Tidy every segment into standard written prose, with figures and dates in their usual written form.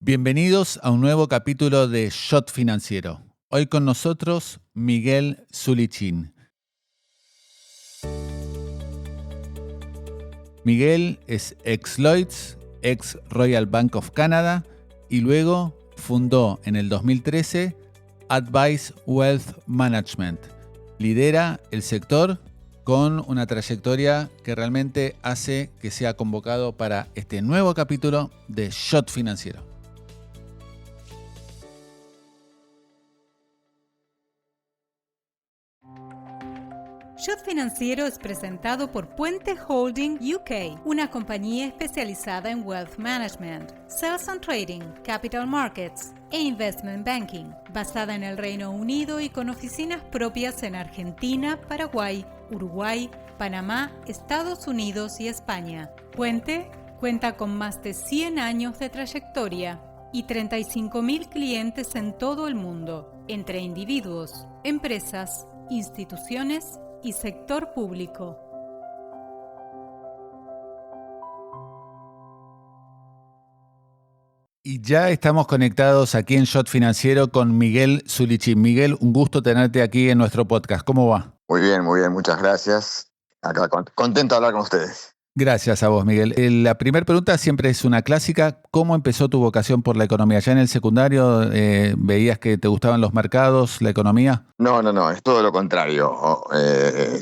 Bienvenidos a un nuevo capítulo de Shot Financiero. Hoy con nosotros Miguel Zulichín. Miguel es ex-Lloyds, ex-Royal Bank of Canada y luego fundó en el 2013 Advice Wealth Management. Lidera el sector con una trayectoria que realmente hace que sea convocado para este nuevo capítulo de Shot Financiero. Shot Financiero es presentado por Puente Holding UK, una compañía especializada en Wealth Management, Sales and Trading, Capital Markets e Investment Banking, basada en el Reino Unido y con oficinas propias en Argentina, Paraguay, Uruguay, Panamá, Estados Unidos y España. Puente cuenta con más de 100 años de trayectoria y 35.000 clientes en todo el mundo, entre individuos, empresas, instituciones y sector público. Y ya estamos conectados aquí en Shot Financiero con Miguel Zulichín. Miguel, un gusto tenerte aquí en nuestro podcast. ¿Cómo va? Muy bien, muchas gracias. Acá contento de hablar con ustedes. Gracias a vos, Miguel. La primera pregunta siempre es una clásica. ¿Cómo empezó tu vocación por la economía? ¿Ya en el secundario veías que te gustaban los mercados, la economía? No, es todo lo contrario.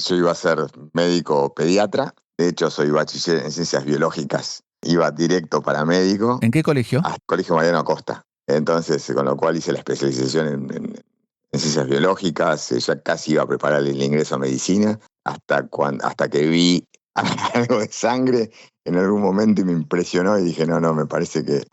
Yo iba a ser médico pediatra. De hecho, soy bachiller en ciencias biológicas. Iba directo para médico. ¿En qué colegio? Al Colegio Mariano Acosta. Entonces, con lo cual hice la especialización en ciencias biológicas. Ya casi iba a preparar el ingreso a medicina hasta que vi algo de sangre en algún momento y me impresionó y dije, no, me parece que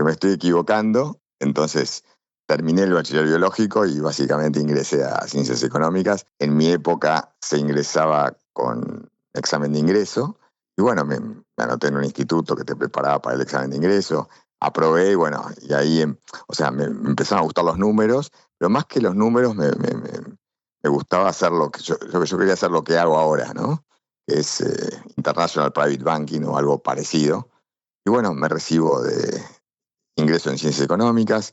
me estoy equivocando. Entonces terminé el bachiller biológico y básicamente ingresé a ciencias económicas. En mi época se ingresaba con examen de ingreso y bueno, me anoté en un instituto que te preparaba para el examen de ingreso. Aprobé y ahí me empezaron a gustar los números, pero más que los números me gustaba hacer lo que yo quería hacer, lo que hago ahora, ¿no? Es International Private Banking o algo parecido. Y bueno, me recibo de ingreso en Ciencias Económicas,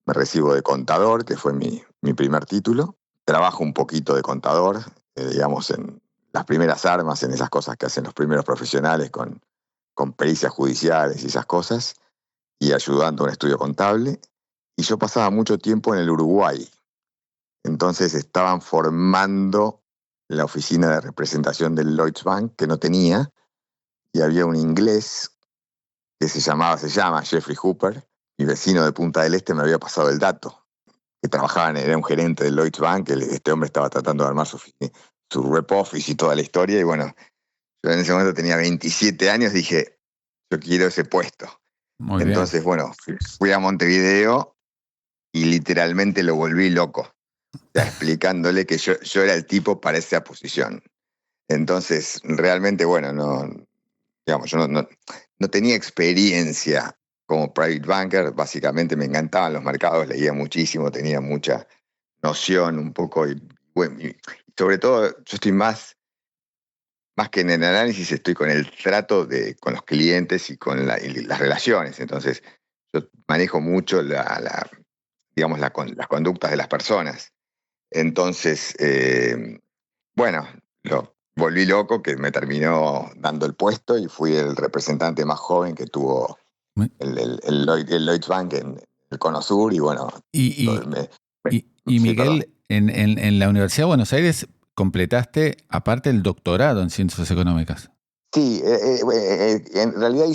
me recibo de contador, que fue mi primer título. Trabajo un poquito de contador, digamos, en las primeras armas, en esas cosas que hacen los primeros profesionales con pericias judiciales y esas cosas, y ayudando a un estudio contable. Y yo pasaba mucho tiempo en el Uruguay. Entonces estaban formando la oficina de representación del Lloyds Bank, que no tenía, y había un inglés que se llama Jeffrey Hooper, mi vecino de Punta del Este me había pasado el dato, que era un gerente del Lloyds Bank, este hombre estaba tratando de armar su rep office y toda la historia, y bueno, yo en ese momento tenía 27 años, dije, yo quiero ese puesto. Muy Entonces, bien. fui a Montevideo y literalmente lo volví loco, explicándole que yo era el tipo para esa posición. Entonces, realmente, yo no tenía experiencia como private banker. Básicamente me encantaban los mercados, leía muchísimo, tenía mucha noción un poco. Y sobre todo, yo estoy más que en el análisis, estoy con el trato con los clientes y con las relaciones. Entonces, yo manejo mucho las conductas de las personas. Entonces, lo volví loco, que me terminó dando el puesto y fui el representante más joven que tuvo el Lloyds Bank en el Cono Sur. Y bueno, Y Miguel, en la Universidad de Buenos Aires completaste aparte el doctorado en Ciencias Económicas. Sí, en realidad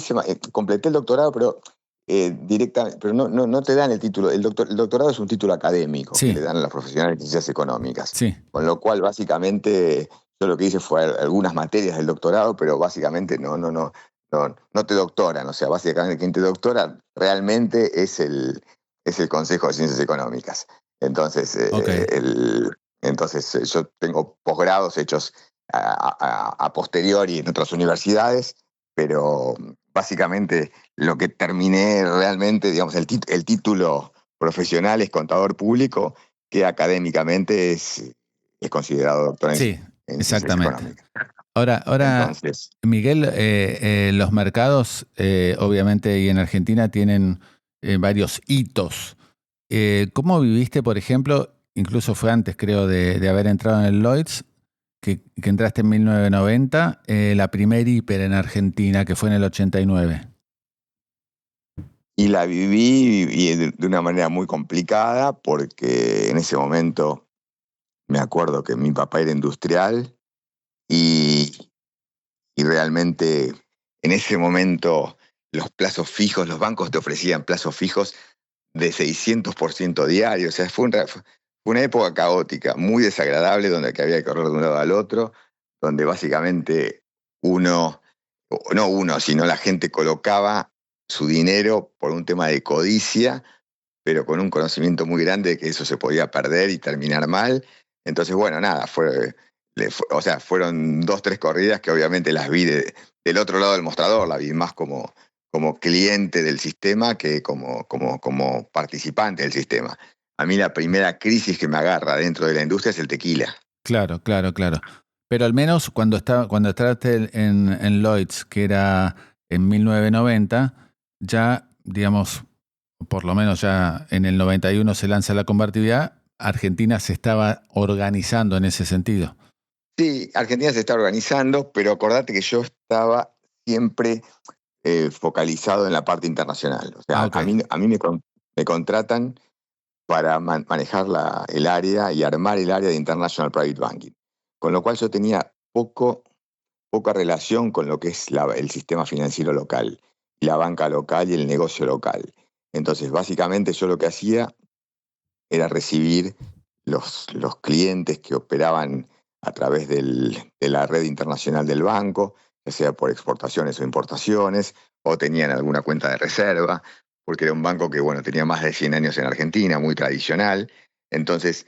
completé el doctorado, pero directamente, pero no te dan el título. El doctorado es un título académico, Sí. que le dan a los profesionales de ciencias económicas. Sí. Con lo cual, básicamente, yo lo que hice fue algunas materias del doctorado, pero básicamente no te doctoran. O sea, básicamente quien te doctora realmente es el Consejo de Ciencias Económicas. Entonces, Okay. Yo tengo posgrados hechos a posteriori en otras universidades, pero básicamente lo que terminé realmente, digamos, el título profesional es contador público, que académicamente es considerado doctor en Sí, ciencias exactamente. económicas. Ahora, Entonces, Miguel, los mercados, obviamente, y en Argentina tienen varios hitos. ¿Cómo viviste, por ejemplo, incluso fue antes creo de haber entrado en el Lloyds, que entraste en 1990, la primera hiper en Argentina, que fue en el 89? Y la viví de una manera muy complicada porque en ese momento me acuerdo que mi papá era industrial y realmente en ese momento los plazos fijos, los bancos te ofrecían plazos fijos de 600% diario. O sea, fue una época caótica, muy desagradable, donde había que correr de un lado al otro, donde básicamente sino la gente colocaba su dinero por un tema de codicia, pero con un conocimiento muy grande de que eso se podía perder y terminar mal. Entonces, bueno, nada, fueron 2-3 corridas que obviamente las vi del otro lado del mostrador, la vi más como cliente del sistema que como participante del sistema. A mí la primera crisis que me agarra dentro de la industria es el tequila. Claro. Pero al menos cuando entraste en Lloyds, que era en 1990, ya, digamos, por lo menos ya en el 91 se lanza la convertibilidad, Argentina se estaba organizando en ese sentido. Sí, Argentina se está organizando, pero acordate que yo estaba siempre focalizado en la parte internacional. O sea, Okay. a mí me contratan para manejar el área y armar el área de International Private Banking. Con lo cual yo tenía poca relación con lo que es el sistema financiero local, la banca local y el negocio local. Entonces, básicamente yo lo que hacía era recibir los clientes que operaban a través de la red internacional del banco, ya sea por exportaciones o importaciones, o tenían alguna cuenta de reserva, porque era un banco que, bueno, tenía más de 100 años en Argentina, muy tradicional. Entonces,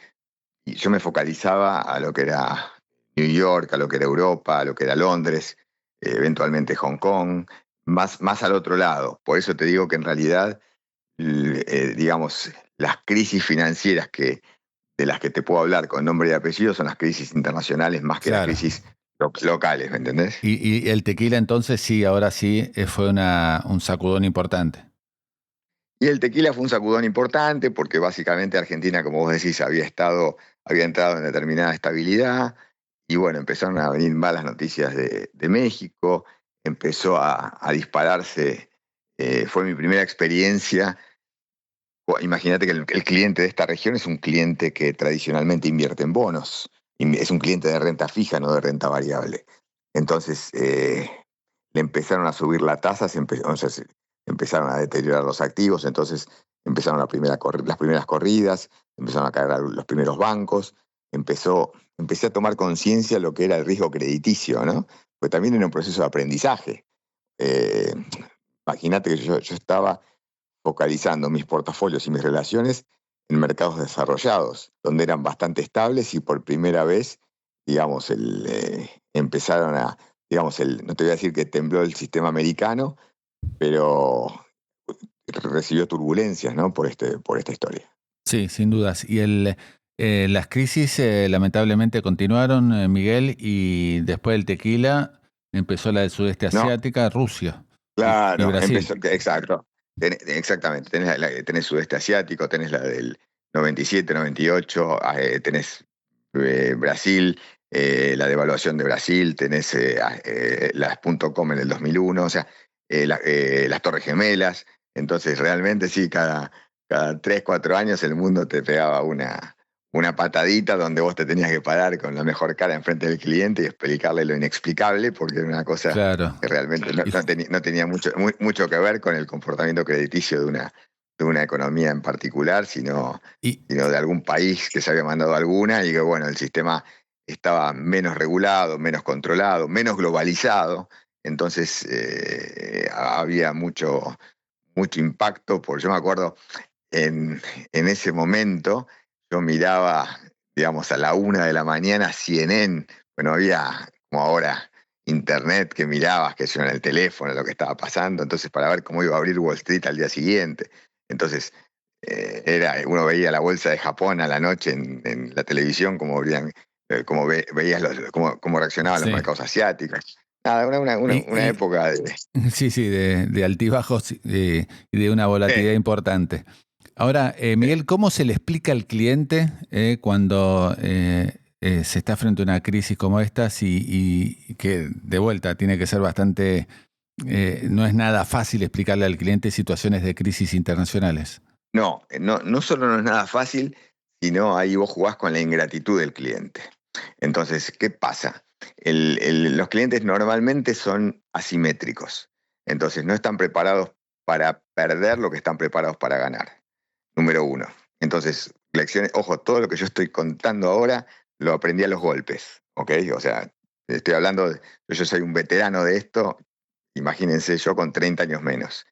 yo me focalizaba a lo que era New York, a lo que era Europa, a lo que era Londres, eventualmente Hong Kong, más al otro lado. Por eso te digo que en realidad, digamos, las crisis financieras de las que te puedo hablar con nombre y apellido son las crisis internacionales más que las Claro. crisis locales, ¿me entendés? Y el tequila entonces sí, ahora sí, fue un sacudón importante. Y el tequila fue un sacudón importante porque básicamente Argentina, como vos decís, había entrado en determinada estabilidad y bueno, empezaron a venir malas noticias de México, empezó a dispararse, fue mi primera experiencia. Imagínate que el cliente de esta región es un cliente que tradicionalmente invierte en bonos, es un cliente de renta fija, no de renta variable. Entonces, le empezaron a subir la tasa, empezaron a deteriorar los activos, entonces empezaron las primeras corridas, empezaron a caer los primeros bancos, empecé a tomar conciencia de lo que era el riesgo crediticio, ¿no? Pues también era un proceso de aprendizaje. Eh, Imagínate que yo estaba focalizando mis portafolios y mis relaciones en mercados desarrollados, donde eran bastante estables y por primera vez, digamos, empezaron a, no te voy a decir que tembló el sistema americano, pero recibió turbulencias, ¿no? Por esta historia. Sí, sin dudas. Y las crisis lamentablemente continuaron, Miguel, y después del tequila empezó la del sudeste No, asiática, Rusia y claro, Brasil. exacto. Exactamente, tenés sudeste asiático, tenés la del 97, 98, tenés Brasil, la devaluación de Brasil, tenés las .com en el 2001, o sea, las Torres Gemelas. Entonces, realmente sí, cada 3, 4 años el mundo te pegaba una patadita donde vos te tenías que parar con la mejor cara enfrente del cliente y explicarle lo inexplicable, porque era una cosa Claro. que realmente no tenía mucho que ver con el comportamiento crediticio de una economía en particular, sino Y, de algún país que se había mandado alguna y que, bueno, el sistema estaba menos regulado, menos controlado, menos globalizado. Entonces, había mucho impacto. Yo me acuerdo en ese momento, yo miraba, digamos, a la 1 de la mañana CNN. Bueno, había como ahora internet que mirabas, que yo en el teléfono, lo que estaba pasando, entonces para ver cómo iba a abrir Wall Street al día siguiente. Entonces, uno veía la bolsa de Japón a la noche en la televisión, cómo veías cómo reaccionaban los sí. mercados asiáticos. Nada, una Y época de... sí, sí, de altibajos y de una volatilidad importante. Ahora, Miguel, ¿cómo se le explica al cliente cuando se está frente a una crisis como estas y que de vuelta tiene que ser bastante, no es nada fácil explicarle al cliente situaciones de crisis internacionales? No solo no es nada fácil, sino ahí vos jugás con la ingratitud del cliente. Entonces, ¿qué pasa? Los clientes normalmente son asimétricos. Entonces, no están preparados para perder lo que están preparados para ganar. Número uno. Entonces, lecciones, ojo, todo lo que yo estoy contando ahora lo aprendí a los golpes, ¿ok? O sea, estoy hablando, yo soy un veterano de esto, imagínense yo con 30 años menos.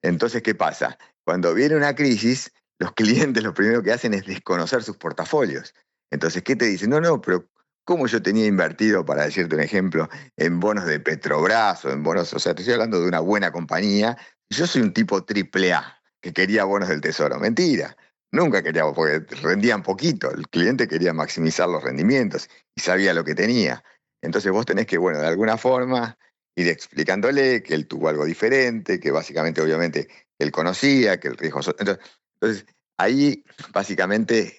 Entonces, ¿qué pasa? Cuando viene una crisis, los clientes lo primero que hacen es desconocer sus portafolios. Entonces, ¿qué te dicen? No, pero ¿cómo yo tenía invertido, para decirte un ejemplo, en bonos de Petrobras o en bonos, o sea, te estoy hablando de una buena compañía? Yo soy un tipo triple A que quería bonos del Tesoro. Mentira, nunca quería, porque rendían poquito. El cliente quería maximizar los rendimientos y sabía lo que tenía. Entonces vos tenés que, bueno, de alguna forma ir explicándole que él tuvo algo diferente, que básicamente, obviamente, él conocía, que el riesgo... Entonces, ahí básicamente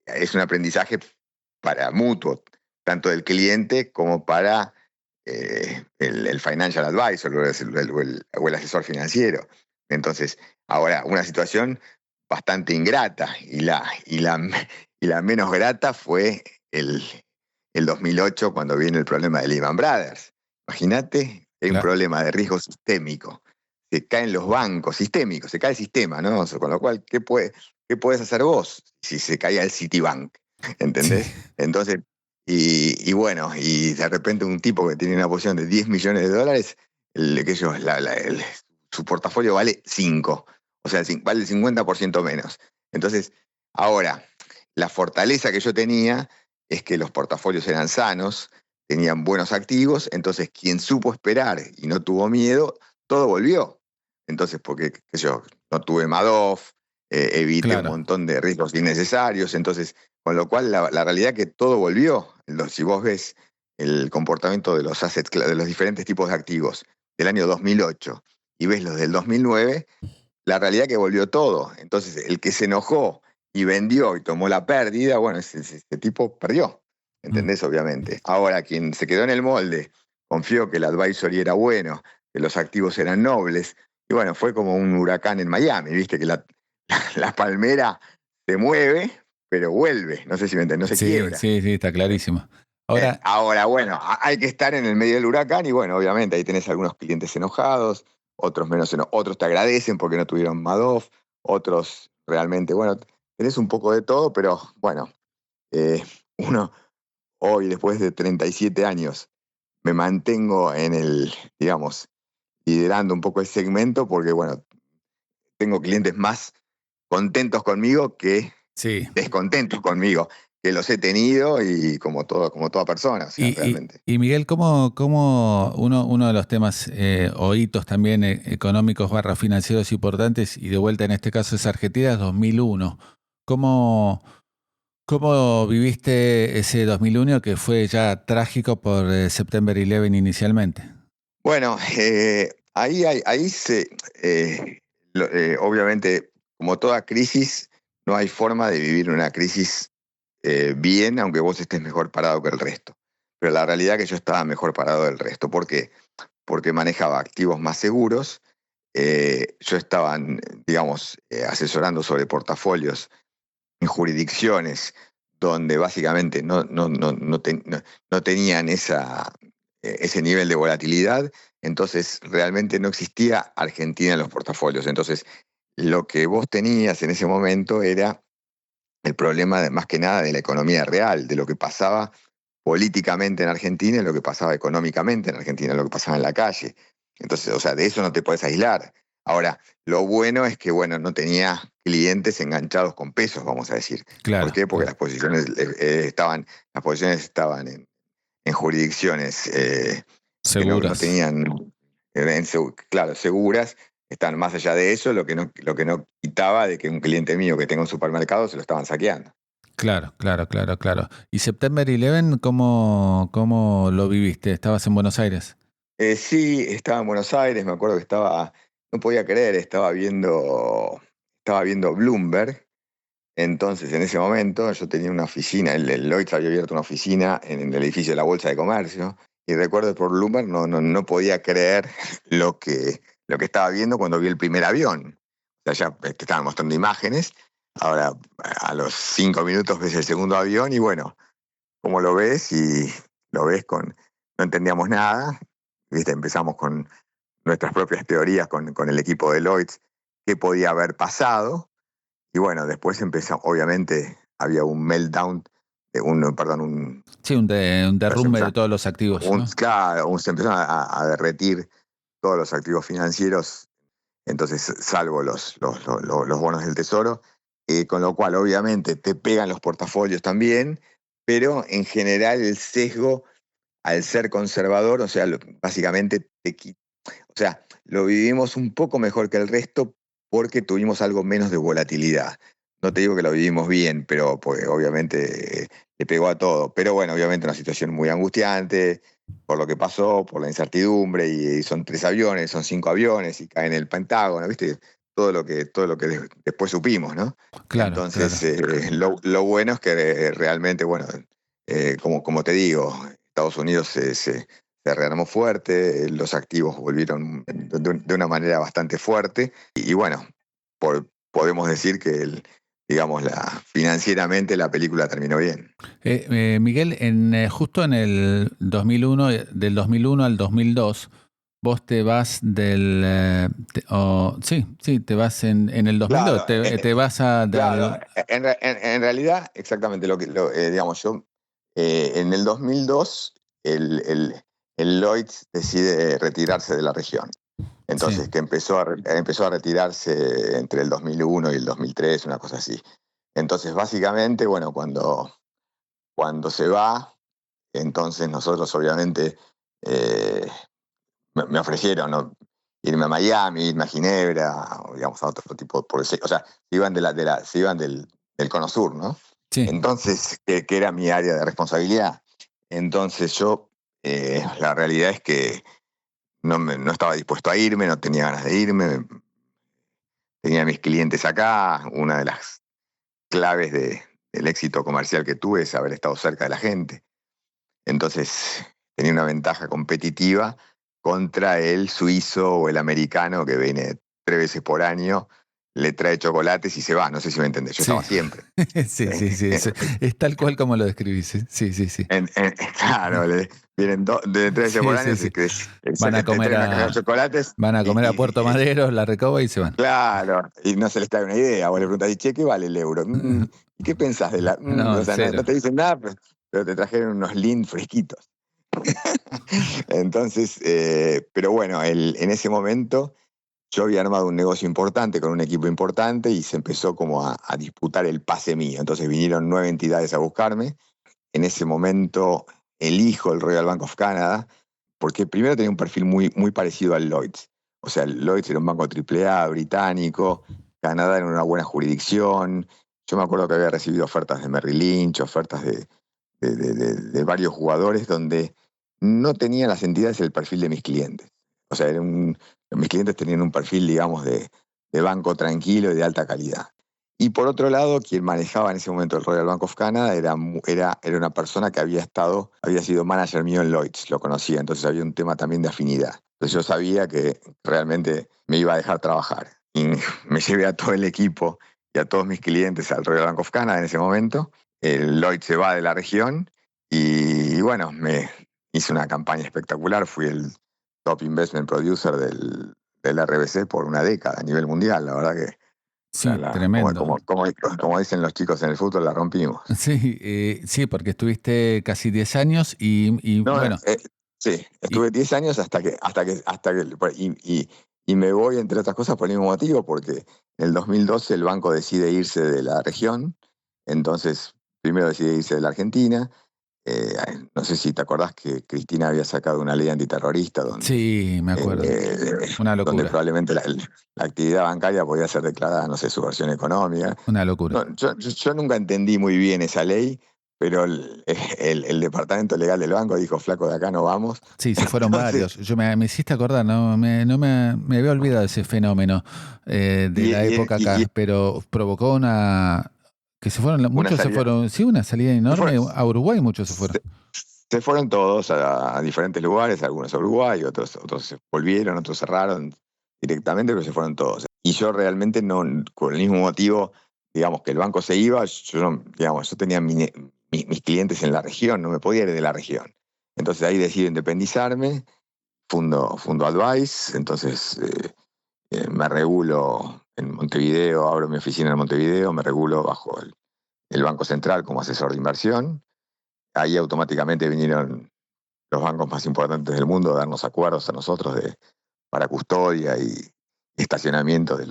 es un aprendizaje para mutuo, tanto del cliente como para el financial advisor o el asesor financiero. Entonces, ahora, una situación bastante ingrata y la menos grata fue el 2008 cuando viene el problema de Lehman Brothers. Imagínate, hay un Claro. problema de riesgo sistémico. Se caen los bancos sistémicos, se cae el sistema, ¿no? O sea, con lo cual, ¿qué puedes hacer vos si se caía el Citibank? Sí. ¿Entendés? Entonces, y bueno, y de repente un tipo que tiene una posición de $10 millones, su portafolio vale 5, o sea, vale el 50% menos. Entonces, ahora, la fortaleza que yo tenía es que los portafolios eran sanos, tenían buenos activos, entonces quien supo esperar y no tuvo miedo, todo volvió. Entonces, porque, qué sé yo, no tuve Madoff, evité un Claro. montón de riesgos innecesarios, entonces, con lo cual la realidad es que todo volvió. Si vos ves el comportamiento de los assets, de los diferentes tipos de activos del año 2008 y ves los del 2009, la realidad es que volvió todo. Entonces, el que se enojó y vendió y tomó la pérdida, bueno, ese tipo perdió. Mm. ¿Entendés? Obviamente. Ahora, quien se quedó en el molde, confió que el advisory era bueno, que los activos eran nobles, y bueno, fue como un huracán en Miami, viste que la palmera se mueve, pero vuelve, no sé si me entendés, no se Sí, quiebra. sí, sí, está clarísimo. Ahora, Ahora, bueno, hay que estar en el medio del huracán y bueno, obviamente ahí tenés algunos clientes enojados, otros menos enojados, otros te agradecen porque no tuvieron Madoff, otros realmente, bueno, tenés un poco de todo, pero bueno, eh, uno hoy, después de 37 años, me mantengo en digamos, liderando un poco el segmento porque, bueno, tengo clientes más contentos conmigo que sí. descontentos conmigo, que los he tenido y como toda persona, o sea, Y, realmente. y Miguel, ¿cómo uno de los temas o hitos también económicos / financieros importantes, y de vuelta en este caso es Argentina, es 2001? ¿Cómo, cómo viviste ese 2001 que fue ya trágico por September 11 inicialmente? Bueno, ahí obviamente, como toda crisis, no hay forma de vivir una crisis bien, aunque vos estés mejor parado que el resto. Pero la realidad es que yo estaba mejor parado del resto. ¿Por qué? Porque manejaba activos más seguros. Yo estaba, digamos, asesorando sobre portafolios en jurisdicciones donde básicamente no tenían ese nivel de volatilidad, entonces realmente no existía Argentina en los portafolios. Entonces, lo que vos tenías en ese momento era el problema más que nada de la economía real, de lo que pasaba políticamente en Argentina y lo que pasaba económicamente en Argentina, lo que pasaba en la calle. Entonces, o sea, de eso no te puedes aislar. Ahora, lo bueno es que, bueno, no tenía clientes enganchados con pesos, vamos a decir. ¿Por Claro, qué? Porque claro. las posiciones estaban en jurisdicciones que no Seguras. tenían, claro, seguras, están más allá de eso, lo que no quitaba de que un cliente mío que tenga un supermercado se lo estaban saqueando. Claro, claro, claro, claro. ¿Y September 11, cómo lo viviste? ¿Estabas en Buenos Aires? Sí, estaba en Buenos Aires, me acuerdo que no podía creer, estaba viendo Bloomberg. Entonces, en ese momento, yo tenía una oficina, el Lloyds había abierto una oficina en el edificio de la Bolsa de Comercio, y recuerdo por Bloomberg no podía creer lo que estaba viendo cuando vi el primer avión. O sea, ya te estaban mostrando imágenes, ahora a los 5 minutos ves el segundo avión, y bueno, como lo ves, y lo ves no entendíamos nada, ¿viste? Empezamos con nuestras propias teorías con el equipo de Lloyds, qué podía haber pasado. Y bueno, después obviamente había un meltdown, Sí, un derrumbe de todos los activos, ¿no? Claro, se empezaron a derretir todos los activos financieros, entonces salvo los bonos del tesoro, con lo cual obviamente te pegan los portafolios también, pero en general el sesgo, al ser conservador, o sea, básicamente o sea, lo vivimos un poco mejor que el resto porque tuvimos algo menos de volatilidad. No te digo que lo vivimos bien, pero pues, obviamente le pegó a todo. Pero bueno, obviamente una situación muy angustiante por lo que pasó, por la incertidumbre, y son 3 aviones, son 5 aviones, y caen en el Pentágono, ¿viste? Todo lo que después supimos, ¿no? Claro, Entonces, claro. lo bueno es que realmente, bueno, como te digo, Estados Unidos se rearmó fuerte, los activos volvieron de una manera bastante fuerte, y bueno, podemos decir que digamos, financieramente la película terminó bien. Miguel, justo en el 2001, del 2001 al 2002, vos te vas te vas en el 2002, Claro, te vas a... claro, en realidad, exactamente digamos, yo, en el 2002, el Lloyds decide retirarse de la región. Entonces, Sí. que empezó a retirarse entre el 2001 y el 2003, una cosa así. Entonces, básicamente, bueno, cuando se va, entonces nosotros obviamente me ofrecieron, ¿no?, irme a Miami, irme a Ginebra, o, digamos, a otro tipo, o sea, se iban, se iban del Cono Sur, ¿no? Sí. Entonces, que era mi área de responsabilidad. Entonces yo, la realidad es que no estaba dispuesto a irme, no tenía ganas de irme, tenía a mis clientes acá. Una de las claves del éxito comercial que tuve es haber estado cerca de la gente. Entonces tenía una ventaja competitiva contra el suizo o el americano que viene 3 veces por año, le trae chocolates y se va. No sé si me entendés, yo Sí. estaba siempre. Sí, es tal cual como lo describís. Sí. Claro, vienen 3 veces por año, Sí. que Van a te comer traen una caja de chocolates. a Puerto Madero, la Recoba y se van. Claro, y no se les trae una idea. Vos le preguntás, ¿y che, qué vale el euro? ¿Y qué pensás de la...? No, O sea, cero. no te dicen nada, pero te trajeron unos Lindt fresquitos. Entonces, pero bueno, en ese momento yo había armado un negocio importante con un equipo importante, y se empezó como a disputar el pase mío. Entonces vinieron 9 entidades a buscarme. En ese momento elijo el Royal Bank of Canada, porque primero tenía un perfil muy parecido al Lloyds. O sea, el Lloyds era un banco AAA británico, Canadá era una buena jurisdicción. Yo me acuerdo que había recibido ofertas de Merrill Lynch, ofertas de varios jugadores, donde no tenían las entidades el perfil de mis clientes. O sea, mis clientes tenían un perfil, digamos, de banco tranquilo y de alta calidad. Y por otro lado, quien manejaba en ese momento el Royal Bank of Canada era una persona que había sido manager mío en Lloyds, lo conocía, entonces había un tema también de afinidad. Entonces yo sabía que realmente me iba a dejar trabajar. Y me llevé a todo el equipo y a todos mis clientes al Royal Bank of Canada en ese momento. El Lloyds se va de la región, y bueno, me hice una campaña espectacular. Fui el top investment producer del RBC por una década a nivel mundial. La verdad que Sí, tremendo. como dicen los chicos en el fútbol, la rompimos. Sí, porque estuviste casi 10 años y No, bueno. Sí, estuve 10 años y me voy, entre otras cosas, por el mismo motivo, porque en el 2012 el banco decide irse de la región. Entonces, primero decide irse de la Argentina. No sé si te acordás que Cristina había sacado una ley antiterrorista donde, Sí, me acuerdo. Una locura. donde probablemente la actividad bancaria podía ser declarada, no sé, subversión económica. Una locura. No, yo nunca entendí muy bien esa ley, pero el departamento legal del banco dijo, flaco, de acá no vamos. Sí, se fueron Entonces, varios. Me hiciste acordar, me había olvidado de ese fenómeno de y, la y- época y- y acá, pero provocó que se fueron, una muchos se salida. fueron, sí, una salida Se enorme, fueron, a Uruguay muchos se fueron. se, se fueron todos a diferentes lugares, algunos a Uruguay, otros se volvieron, otros cerraron directamente, pero se fueron todos. Y yo realmente no, con el mismo motivo, digamos, que el banco se iba, yo tenía mis clientes en la región, no me podía ir de la región. Entonces ahí decido independizarme, fundo Advice, entonces me regulo en Montevideo, abro mi oficina en Montevideo, me regulo bajo el Banco Central como asesor de inversión. Ahí automáticamente vinieron los bancos más importantes del mundo a darnos acuerdos a nosotros para custodia y estacionamiento de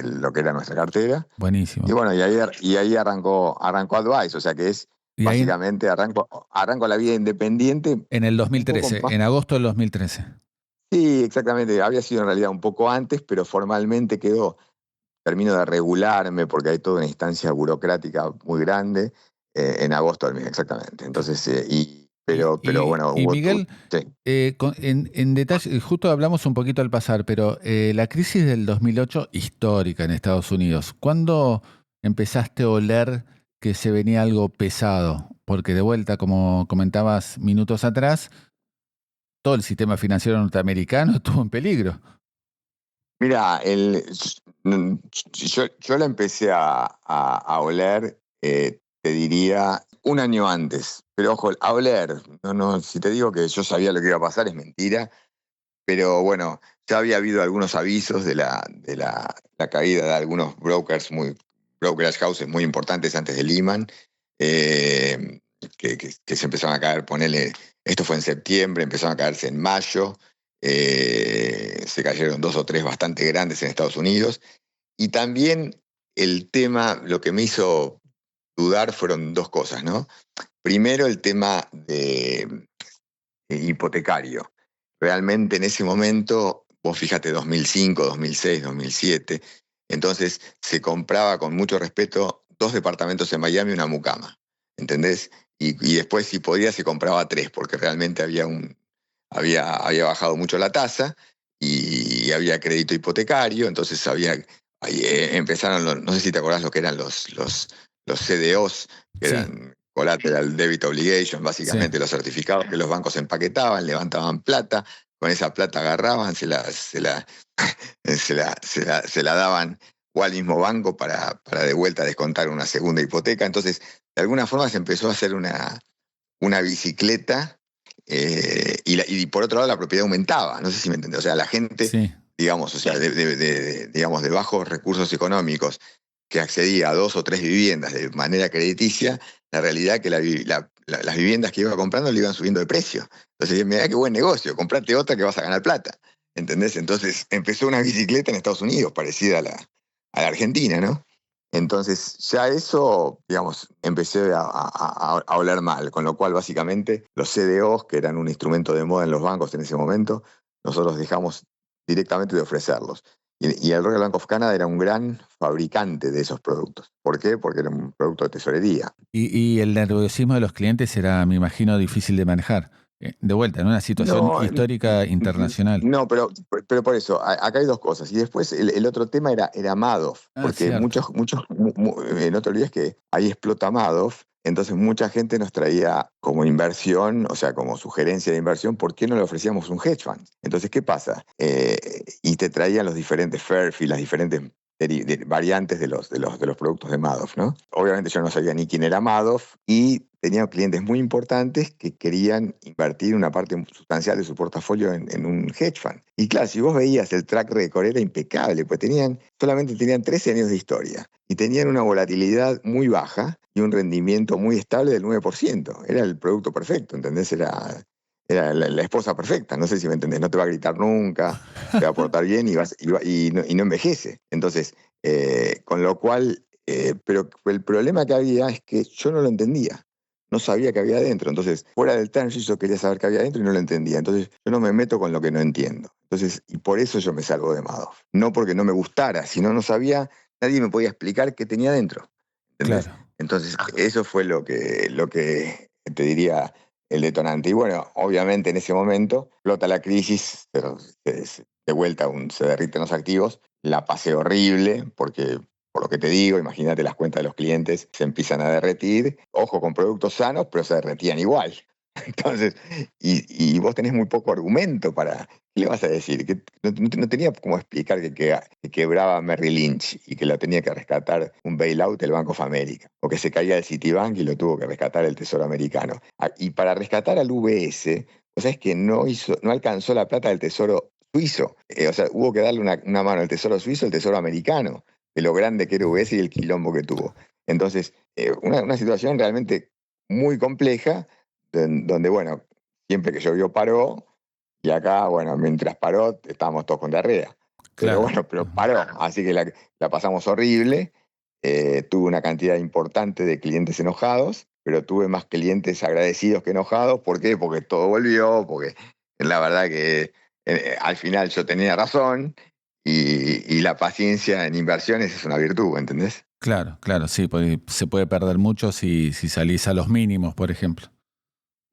lo que era nuestra cartera. Y Buenísimo. bueno, y ahí arrancó Advice, o sea que es Y ahí básicamente arranco la vida independiente en el un poco 2013, más. en agosto del 2013. Sí, exactamente, había sido en realidad un poco antes, pero formalmente termino de regularme porque hay toda una instancia burocrática muy grande en agosto del mes, exactamente. Entonces, pero bueno, Y Miguel, sí. en detalle, justo hablamos un poquito al pasar, pero la crisis del 2008, histórica en Estados Unidos, ¿cuándo empezaste a oler que se venía algo pesado? Porque de vuelta, como comentabas minutos atrás, todo el sistema financiero norteamericano estuvo en peligro. Mira, yo la empecé a oler, te diría, un año antes. Pero ojo, a oler, no, si te digo que yo sabía lo que iba a pasar es mentira. Pero bueno, ya había habido algunos avisos de la caída de algunos brokerage houses muy importantes antes de Lehman, que se empezaron a caer, esto fue en septiembre, empezaron a caerse en mayo, se cayeron 2 o 3 bastante grandes en Estados Unidos. Y también el tema, lo que me hizo dudar fueron 2 cosas, ¿no? Primero, el tema de hipotecario. Realmente en ese momento, vos fíjate, 2005, 2006, 2007, entonces se compraba con mucho respeto 2 departamentos en Miami y una mucama, ¿entendés? Y después, si podía, se compraba 3, porque realmente había bajado mucho la tasa y había crédito hipotecario, entonces ahí empezaron, no sé si te acordás lo que eran los CDOs, que Sí, eran Collateral Debit Obligation, sí, básicamente los certificados que los bancos empaquetaban, levantaban plata, con esa plata agarraban, se la daban o al mismo banco para de vuelta descontar una segunda hipoteca. Entonces, de alguna forma se empezó a hacer una bicicleta y por otro lado la propiedad aumentaba. No sé si me entendés. O sea, la gente, sí. digamos, o sea, digamos, de bajos recursos económicos que accedía a 2 o 3 viviendas de manera crediticia, la realidad es que las viviendas que iba comprando le iban subiendo de precio. Entonces, mirá qué buen negocio, comprate otra que vas a ganar plata. ¿Entendés? Entonces empezó una bicicleta en Estados Unidos parecida a la Argentina, ¿no? Entonces ya eso, digamos, empecé a oler mal, con lo cual básicamente los CDOs, que eran un instrumento de moda en los bancos en ese momento, nosotros dejamos directamente de ofrecerlos. Y el Royal Bank of Canada era un gran fabricante de esos productos. ¿Por qué? Porque era un producto de tesorería. Y el nerviosismo de los clientes era, me imagino, difícil de manejar. De vuelta, en una situación No, histórica internacional. no, pero por eso, acá hay 2 cosas. Y después el otro tema era Madoff, Ah, porque cierto. no te olvides que ahí explota Madoff, entonces mucha gente nos traía como inversión, o sea, como sugerencia de inversión, ¿por qué no le ofrecíamos un hedge fund? Entonces, ¿qué pasa? Y te traían los diferentes Fairfield, las diferentes variantes de los productos de Madoff, ¿no? Obviamente yo no sabía ni quién era Madoff y tenía clientes muy importantes que querían invertir una parte sustancial de su portafolio en un hedge fund. Y claro, si vos veías el track record era impecable, pues solamente tenían 13 años de historia y tenían una volatilidad muy baja y un rendimiento muy estable del 9%. Era el producto perfecto, ¿entendés? Era la esposa perfecta, no sé si me entendés, no te va a gritar nunca, te va a portar bien y no envejece. Entonces, con lo cual, pero el problema que había es que yo no lo entendía. No sabía qué había adentro. Entonces, fuera del term sheet yo quería saber qué había adentro y no lo entendía. Entonces, yo no me meto con lo que no entiendo. Entonces, y por eso yo me salgo de Madoff. No porque no me gustara, sino no sabía, nadie me podía explicar qué tenía adentro. ¿entendés? Claro, Entonces, eso fue lo que te diría el detonante. Y bueno, obviamente en ese momento explota la crisis, pero de vuelta se derriten los activos. La pasé horrible porque, por lo que te digo, imagínate, las cuentas de los clientes se empiezan a derretir. Ojo, con productos sanos, pero se derretían igual. Entonces, y vos tenés muy poco argumento para... ¿Qué le vas a decir? Que no tenía cómo explicar que quebraba Merrill Lynch y que lo tenía que rescatar un bailout del Bank of America, o que se caía el Citibank y lo tuvo que rescatar el Tesoro Americano. Y para rescatar al UBS, o sea, es que no alcanzó la plata del Tesoro suizo. O sea, hubo que darle una mano al Tesoro suizo, al Tesoro americano, de lo grande que era UBS y el quilombo que tuvo. Entonces, una situación realmente muy compleja, donde, bueno, siempre que llovió paró, y acá, bueno, mientras paró, estábamos todos con diarrea. Pero claro. bueno, pero paró, así que la pasamos horrible. Tuve una cantidad importante de clientes enojados, pero tuve más clientes agradecidos que enojados. ¿Por qué? Porque todo volvió, porque la verdad que al final yo tenía razón y la paciencia en inversiones es una virtud, ¿entendés? Claro, claro, sí, porque se puede perder mucho si salís a los mínimos, por ejemplo.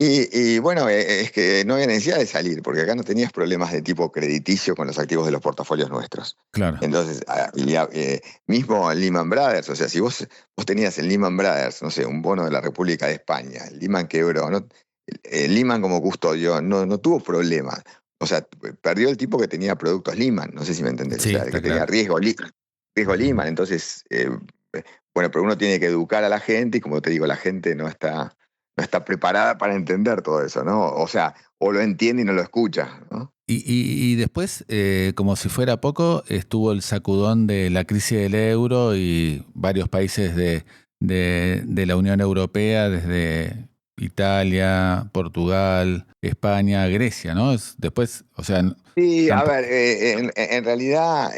Y bueno, es que no había necesidad de salir, porque acá no tenías problemas de tipo crediticio con los activos de los portafolios nuestros. Claro, Entonces, mismo el Lehman Brothers, o sea, si vos tenías el Lehman Brothers, no sé, un bono de la República de España, el Lehman quebró, ¿no? El Lehman como custodio no tuvo problema. O sea, perdió el tipo que tenía productos Lehman, no sé si me entendés, o sí, sea, el está que tenía claro. riesgo Lehman. Entonces, bueno, pero uno tiene que educar a la gente y como te digo, la gente no está preparada para entender todo eso, ¿no? O sea, o lo entiende y no lo escucha, ¿no? Y después, como si fuera poco, estuvo el sacudón de la crisis del euro y varios países de la Unión Europea, desde Italia, Portugal, España, Grecia, ¿no? Después, o sea, Sí, a tampoco... ver, en realidad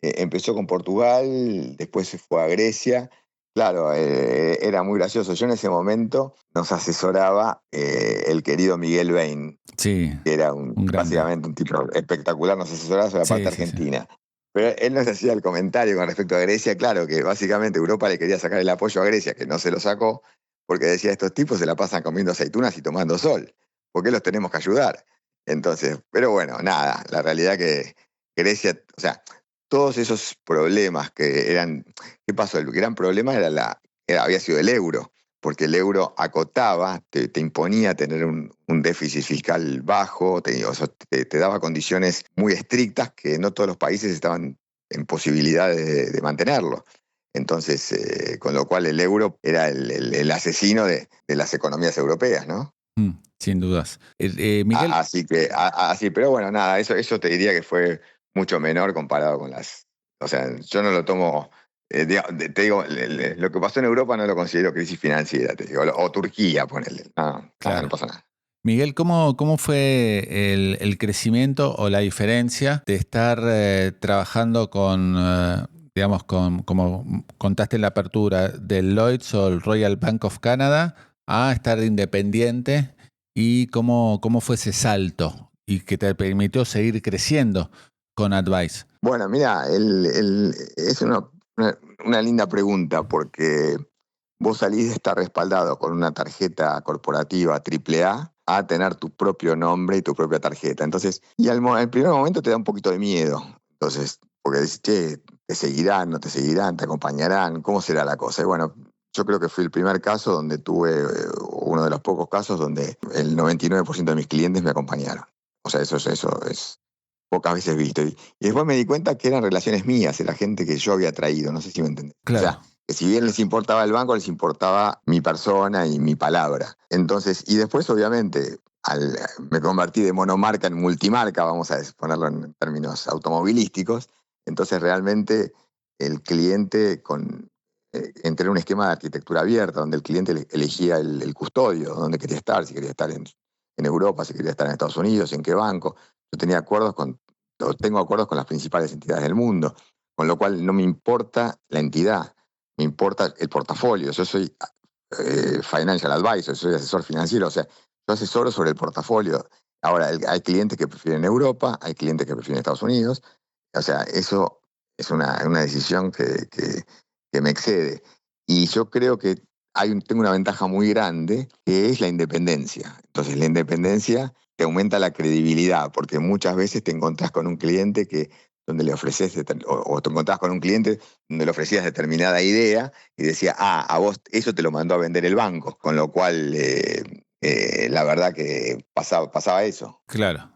empezó con Portugal, después se fue a Grecia. Claro, era muy gracioso. Yo en ese momento nos asesoraba el querido Miguel Bain, Sí, que era un grande. básicamente un tipo espectacular, nos asesoraba sobre la parte Sí, sí, sí. argentina. Pero él nos hacía el comentario con respecto a Grecia, claro, que básicamente Europa le quería sacar el apoyo a Grecia, que no se lo sacó, porque decía, estos tipos se la pasan comiendo aceitunas y tomando sol, ¿por qué los tenemos que ayudar? Entonces, pero bueno, nada, la realidad que Grecia, o sea, todos esos problemas que eran, ¿qué pasó? El gran problema había sido el euro, porque el euro acotaba, te imponía tener un déficit fiscal bajo, o sea, te daba condiciones muy estrictas que no todos los países estaban en posibilidad de mantenerlo. Entonces, con lo cual el euro era el asesino de las economías europeas, ¿no? Sin dudas. Miguel, Así, pero bueno, nada, eso te diría que fue mucho menor comparado con las... O sea, yo no lo tomo... te digo, lo que pasó en Europa no lo considero crisis financiera, te digo, o Turquía, ponele. No, nada, no claro. pasa nada. Miguel, ¿cómo fue el crecimiento o la diferencia de estar trabajando con, digamos, como contaste en la apertura, del Lloyds o el Royal Bank of Canada a estar independiente y cómo fue ese salto y que te permitió seguir creciendo con Advice? Bueno, mira, es una linda pregunta porque vos salís de estar respaldado con una tarjeta corporativa AAA a tener tu propio nombre y tu propia tarjeta. Entonces, y al primer momento te da un poquito de miedo. Entonces, porque decís, che, ¿te seguirán, no te seguirán, te acompañarán? ¿Cómo será la cosa? Y bueno, yo creo que fui el primer caso donde tuve, uno de los pocos casos donde el 99% de mis clientes me acompañaron. O sea, eso es pocas veces visto. Y después me di cuenta que eran relaciones mías, era gente que yo había traído, no sé si me entendés. O Claro, sea, que si bien les importaba el banco, les importaba mi persona y mi palabra. Entonces, y después obviamente me convertí de monomarca en multimarca, vamos a ponerlo en términos automovilísticos. Entonces realmente el cliente entré en un esquema de arquitectura abierta, donde el cliente elegía el custodio, dónde quería estar, si quería estar en Europa, si quería estar en Estados Unidos, en qué banco. Yo tengo acuerdos con las principales entidades del mundo, con lo cual no me importa la entidad, me importa el portafolio. Yo soy financial advisor, soy asesor financiero, o sea, yo asesoro sobre el portafolio. Ahora, hay clientes que prefieren Europa, hay clientes que prefieren Estados Unidos, o sea, eso es una decisión que me excede. Y yo creo que tengo una ventaja muy grande, que es la independencia. Entonces, la independencia te aumenta la credibilidad, porque muchas veces te encontrás con un cliente donde le ofreces, o te encontrás con un cliente donde le ofrecías determinada idea y decía, a vos eso te lo mandó a vender el banco, con lo cual la verdad que pasaba eso. Claro.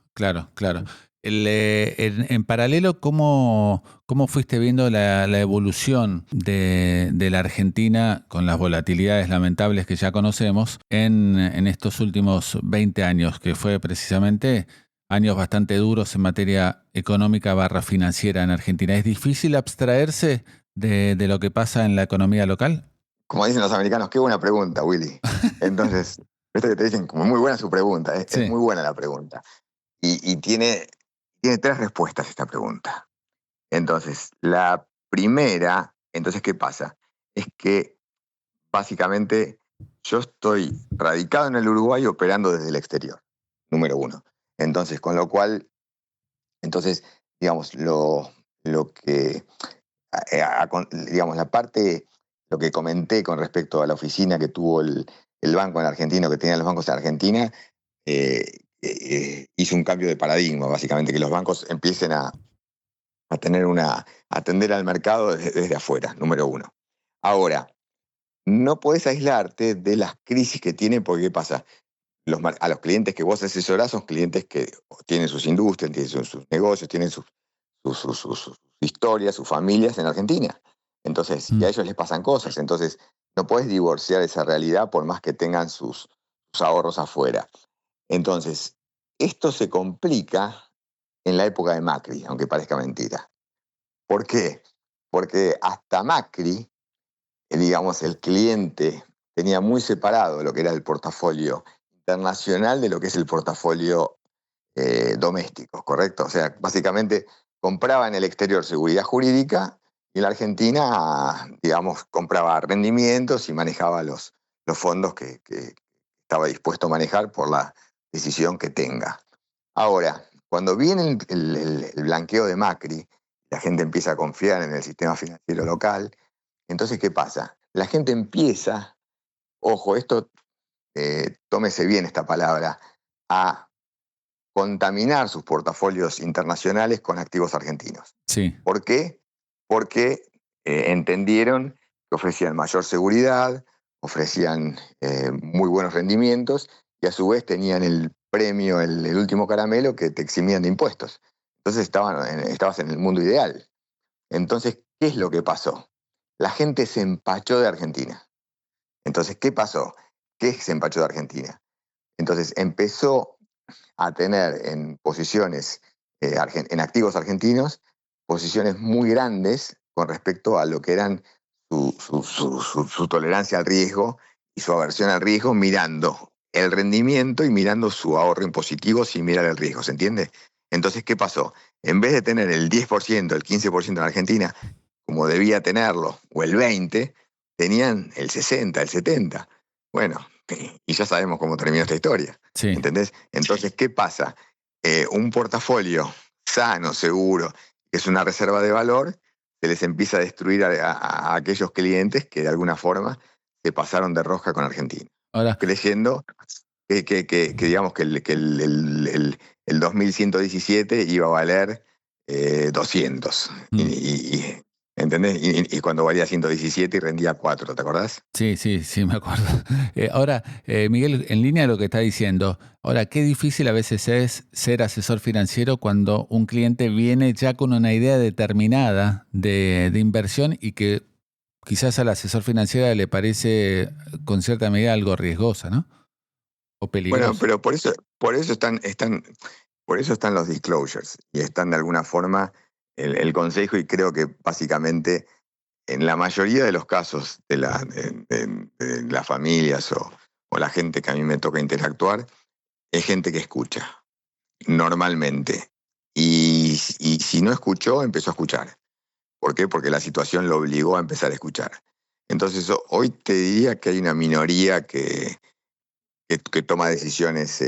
En paralelo, ¿cómo fuiste viendo la evolución de la Argentina con las volatilidades lamentables que ya conocemos en estos últimos 20 años, que fue precisamente años bastante duros en materia económica / financiera en Argentina? ¿Es difícil abstraerse de lo que pasa en la economía local? Como dicen los americanos, qué buena pregunta, Willy. Entonces, esto que te dicen, como muy buena su pregunta, Sí. Es muy buena la pregunta. Y tiene 3 respuestas esta pregunta. Entonces, la primera, ¿qué pasa? Es que básicamente yo estoy radicado en el Uruguay operando desde el exterior, número 1. Entonces, con lo cual, digamos, lo que, digamos, la parte, lo que comenté con respecto a la oficina que tuvo el banco en Argentina, que tenían los bancos en Argentina, hizo un cambio de paradigma, básicamente, que los bancos empiecen a atender al mercado desde afuera, número 1. Ahora, no podés aislarte de las crisis que tienen, porque ¿qué pasa? A los clientes que vos asesorás son clientes que tienen sus industrias, tienen sus negocios, tienen sus historias, sus familias en Argentina. Entonces, y a ellos les pasan cosas. Entonces, no podés divorciar esa realidad por más que tengan sus ahorros afuera. Entonces, esto se complica en la época de Macri, aunque parezca mentira. ¿Por qué? Porque hasta Macri, digamos, el cliente tenía muy separado lo que era el portafolio internacional de lo que es el portafolio doméstico, ¿correcto? O sea, básicamente compraba en el exterior seguridad jurídica y en la Argentina, digamos, compraba rendimientos y manejaba los fondos que estaba dispuesto a manejar por la decisión que tenga. Ahora, cuando viene el blanqueo de Macri, la gente empieza a confiar en el sistema financiero local. Entonces, ¿qué pasa? La gente empieza, ojo, tómese bien esta palabra, a contaminar sus portafolios internacionales con activos argentinos. Sí. ¿Por qué? Porque entendieron que ofrecían mayor seguridad, ofrecían muy buenos rendimientos y a su vez tenían el premio, el último caramelo, que te eximían de impuestos. Entonces estabas en el mundo ideal. Entonces, ¿qué es lo que pasó? La gente se empachó de Argentina. Entonces, ¿qué pasó? ¿Qué se empachó de Argentina? Entonces, empezó a tener en posiciones, en activos argentinos, posiciones muy grandes con respecto a lo que eran su tolerancia al riesgo y su aversión al riesgo, mirando el rendimiento y mirando su ahorro impositivo sin mirar el riesgo, ¿se entiende? Entonces, ¿qué pasó? En vez de tener el 10%, el 15% en Argentina, como debía tenerlo, o el 20%, tenían el 60%, el 70%. Bueno, y ya sabemos cómo terminó esta historia. Sí. ¿Entendés? Entonces, ¿qué pasa? Un portafolio sano, seguro, que es una reserva de valor, se les empieza a destruir a aquellos clientes que de alguna forma se pasaron de rosca con Argentina. Ahora, creyendo que digamos que el 2117 iba a valer 200. ¿Entendés? Y cuando valía 117 y rendía 4, ¿te acordás? Sí, me acuerdo. Ahora, Miguel, en línea de lo que está diciendo, ahora, qué difícil a veces es ser asesor financiero cuando un cliente viene ya con una idea determinada de inversión y que quizás al asesor financiero le parece con cierta medida algo riesgosa, ¿no? O peligrosa. Bueno, pero por eso están los disclosures y están de alguna forma el consejo, y creo que básicamente en la mayoría de los casos de las familias o la gente que a mí me toca interactuar, es gente que escucha, normalmente. Y si no escuchó, empezó a escuchar. ¿Por qué? Porque la situación lo obligó a empezar a escuchar. Entonces, hoy te diría que hay una minoría que toma decisiones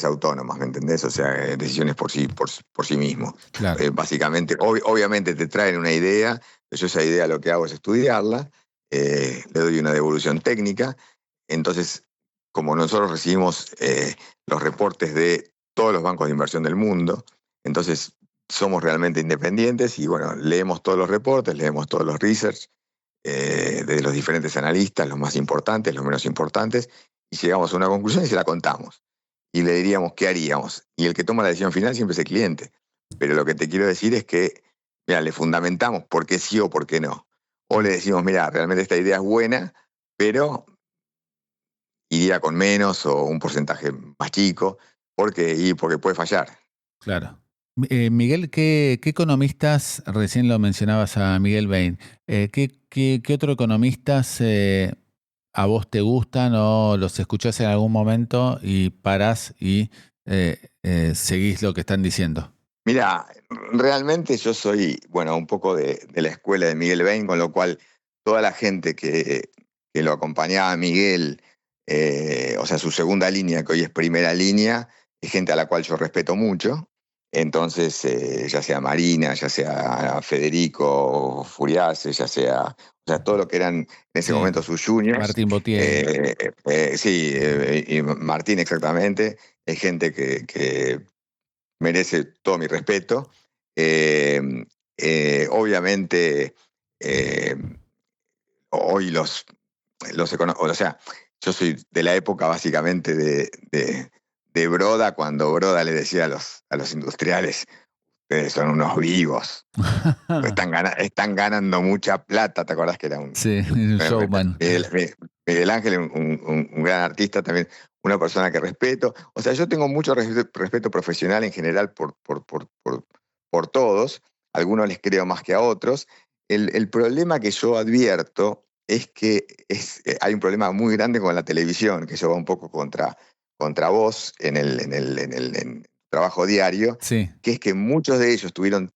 autónomas, ¿me entendés? O sea, decisiones por sí mismo. Claro. Básicamente, obviamente te traen una idea, Yo esa idea lo que hago es estudiarla, le doy una devolución técnica. Entonces, como nosotros recibimos los reportes de todos los bancos de inversión del mundo, entonces somos realmente independientes y bueno, leemos todos los reportes, leemos todos los research de los diferentes analistas, los más importantes, los menos importantes, y llegamos a una conclusión y se la contamos. Y le diríamos qué haríamos. Y el que toma la decisión final siempre es el cliente. Pero lo que te quiero decir es que, mira, le fundamentamos por qué sí o por qué no. O le decimos, mira, realmente esta idea es buena, pero iría con menos o un porcentaje más chico, porque puede fallar. Claro. Miguel, ¿qué economistas, recién lo mencionabas a Miguel Bain, qué otros economistas a vos te gustan o los escuchás en algún momento y parás y seguís lo que están diciendo? Mira, realmente yo soy, bueno, un poco de la escuela de Miguel Bain, con lo cual toda la gente que lo acompañaba a Miguel, o sea, su segunda línea, que hoy es primera línea, es gente a la cual yo respeto mucho. Entonces, ya sea Marina, ya sea Federico Furiase, ya sea, o sea, todo lo que eran en ese momento sus juniors. Martín Botier. Sí, y Martín exactamente, es gente que merece todo mi respeto. Obviamente, hoy o sea, yo soy de la época básicamente de Broda, cuando Broda le decía a los industriales, ustedes son unos vivos, están ganando mucha plata. ¿Te acordás que era un showman? Miguel Ángel, un gran artista también, una persona que respeto. O sea, yo tengo mucho respeto profesional en general por todos. A algunos les creo más que a otros. El problema que yo advierto es que hay un problema muy grande con la televisión, que eso va un poco contra vos en el trabajo diario, sí, que es que muchos de ellos tuvieron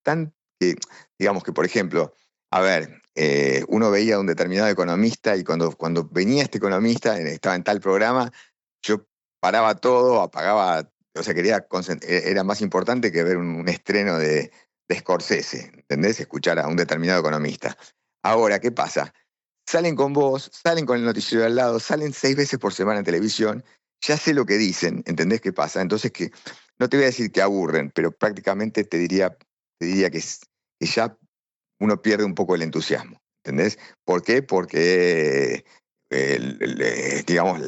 digamos que, por ejemplo, a ver, uno veía a un determinado economista y cuando venía este economista, estaba en tal programa, yo paraba todo, apagaba, o sea, era más importante que ver un estreno de Scorsese, ¿entendés? Escuchar a un determinado economista. Ahora, ¿qué pasa? Salen con vos, salen con el noticiero de al lado, salen 6 veces por semana en televisión, ya sé lo que dicen, ¿entendés qué pasa? Entonces, que no te voy a decir que aburren, pero prácticamente te diría que ya uno pierde un poco el entusiasmo, ¿entendés? ¿Por qué? Porque, digamos,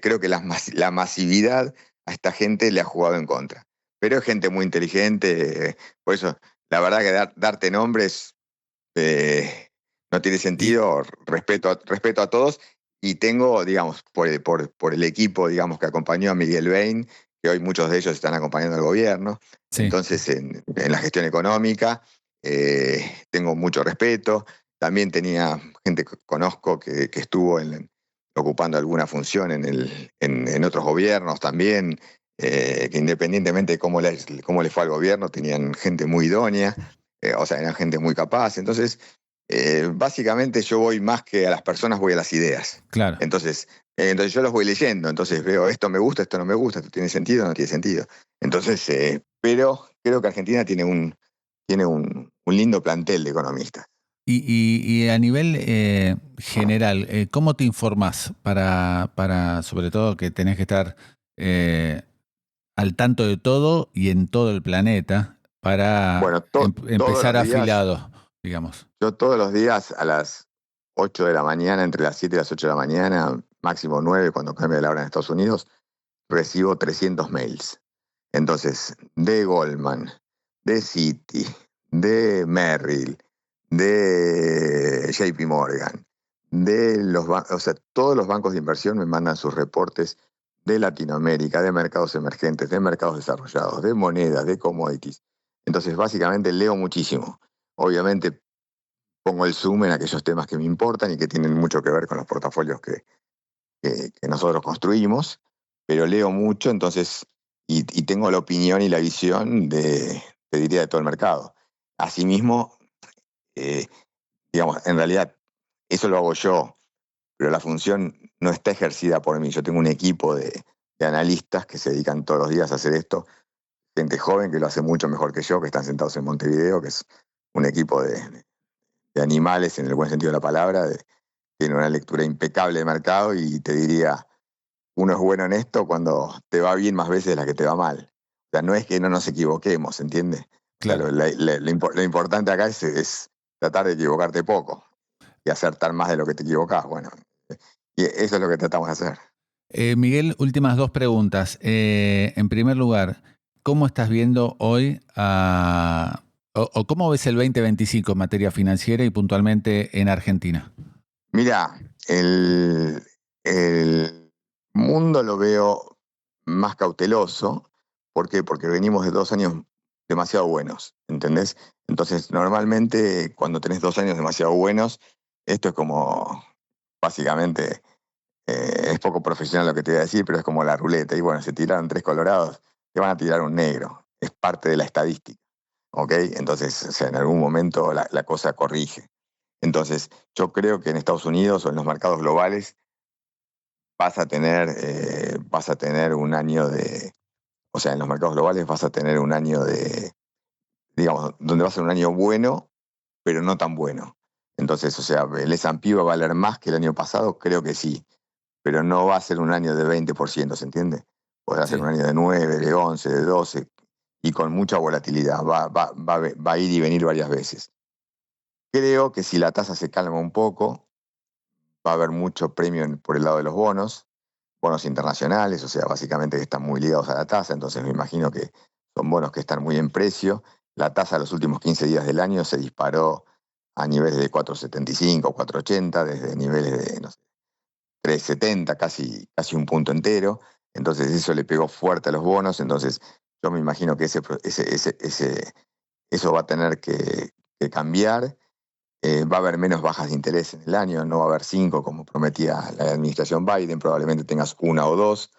creo que la masividad a esta gente le ha jugado en contra. Pero es gente muy inteligente, por eso, la verdad que darte nombres no tiene sentido. Respeto a todos, y tengo, digamos, por el equipo, digamos, que acompañó a Miguel Bain, que hoy muchos de ellos están acompañando al gobierno. sí. Entonces, en la gestión económica, tengo mucho respeto. También tenía gente que conozco que estuvo ocupando alguna función en otros gobiernos también, que independientemente de cómo le fue al gobierno, tenían gente muy idónea, o sea, eran gente muy capaz. Entonces, básicamente yo voy más que a las personas, voy a las ideas. Claro. Entonces yo los voy leyendo, entonces veo esto me gusta, esto no me gusta, esto tiene sentido, no tiene sentido. Entonces, pero creo que Argentina tiene un lindo plantel de economistas. Y a nivel general, ¿cómo te informás para, sobre todo, que tenés que estar al tanto de todo y en todo el planeta para Bueno, empezar afilado, digamos? Yo todos los días a las 8 de la mañana, entre las 7 y las 8 de la mañana, máximo 9 cuando cambia la hora en Estados Unidos, recibo 300 mails. Entonces, de Goldman, de Citi, de Merrill, de JP Morgan, o sea, todos los bancos de inversión me mandan sus reportes de Latinoamérica, de mercados emergentes, de mercados desarrollados, de monedas, de commodities. Entonces, básicamente leo muchísimo. Obviamente pongo el zoom en aquellos temas que me importan y que tienen mucho que ver con los portafolios que nosotros construimos, pero leo mucho, entonces, y tengo la opinión y la visión te diría, de todo el mercado. Asimismo, digamos, en realidad, eso lo hago yo, pero la función no está ejercida por mí. Yo tengo un equipo de analistas que se dedican todos los días a hacer esto, gente joven que lo hace mucho mejor que yo, que están sentados en Montevideo, que es un equipo de de animales en el buen sentido de la palabra, tiene una lectura impecable de mercado y te diría, uno es bueno en esto cuando te va bien más veces de las que te va mal. O sea, no es que no nos equivoquemos, ¿entiendes? Claro. O sea, lo importante acá es tratar de equivocarte poco y acertar más de lo que te equivocás. Bueno, y eso es lo que tratamos de hacer. Miguel, últimas 2 preguntas. En primer lugar, ¿cómo estás viendo hoy o cómo ves el 2025 en materia financiera y puntualmente en Argentina? Mira, el mundo lo veo más cauteloso. ¿Por qué? Porque venimos de 2 años demasiado buenos, ¿entendés? Entonces, normalmente cuando tenés 2 años demasiado buenos, esto es como, básicamente, es poco profesional lo que te voy a decir, pero es como la ruleta. Y bueno, se tiraron 3 colorados, te van a tirar un negro. Es parte de la estadística, ¿ok? Entonces, o sea, en algún momento la cosa corrige. Entonces, yo creo que en Estados Unidos o en los mercados globales vas a tener un año de, o sea, en los mercados globales vas a tener un año de, digamos, donde va a ser un año bueno, pero no tan bueno. Entonces, o sea, el S&P va a valer más que el año pasado, creo que sí, pero no va a ser un año de 20%, ¿se entiende? Podrá ser Sí. un año de 9, de 11, de 12, y con mucha volatilidad, va a ir y venir varias veces. Creo que si la tasa se calma un poco, va a haber mucho premio por el lado de los bonos internacionales, o sea, básicamente que están muy ligados a la tasa, entonces me imagino que son bonos que están muy en precio. La tasa los últimos 15 días del año se disparó a niveles de 4,75, 4,80, desde niveles de, no sé, 3,70, casi un punto entero. Entonces eso le pegó fuerte a los bonos, entonces yo me imagino que eso va a tener que cambiar. Va a haber menos bajas de interés en el año, no va a haber 5 como prometía la administración Biden, probablemente tengas 1 o 2,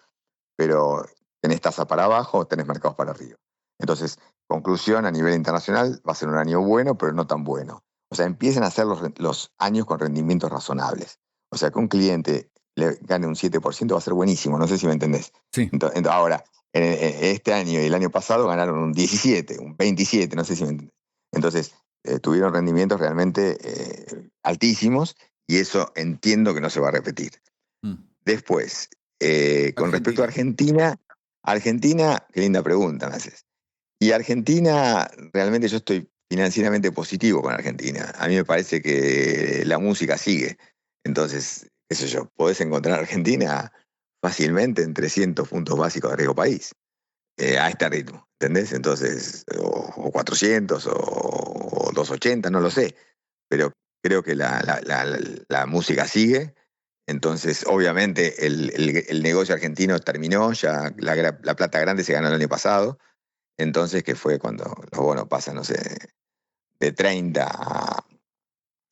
pero tenés tasa para abajo, tenés mercados para arriba. Entonces, conclusión, a nivel internacional va a ser un año bueno, pero no tan bueno. O sea, empiecen a hacer los años con rendimientos razonables. O sea, que un cliente le gane un 7% va a ser buenísimo, no sé si me entendés. Sí. Ahora, este año y el año pasado ganaron un 17, un 27, no sé si me entendés. Entonces, tuvieron rendimientos realmente altísimos y eso entiendo que no se va a repetir. Después, con respecto a Argentina, qué linda pregunta me haces. Y Argentina, realmente yo estoy financieramente positivo con Argentina. A mí me parece que la música sigue. Entonces, qué sé yo, podés encontrar Argentina fácilmente en 300 puntos básicos de riesgo país, a este ritmo, ¿entendés? Entonces, o 400 o 280, no lo sé, pero creo que la música sigue. Entonces, obviamente, el negocio argentino terminó, ya la plata grande se ganó el año pasado, entonces que fue cuando los bonos pasan, no sé, de 30 a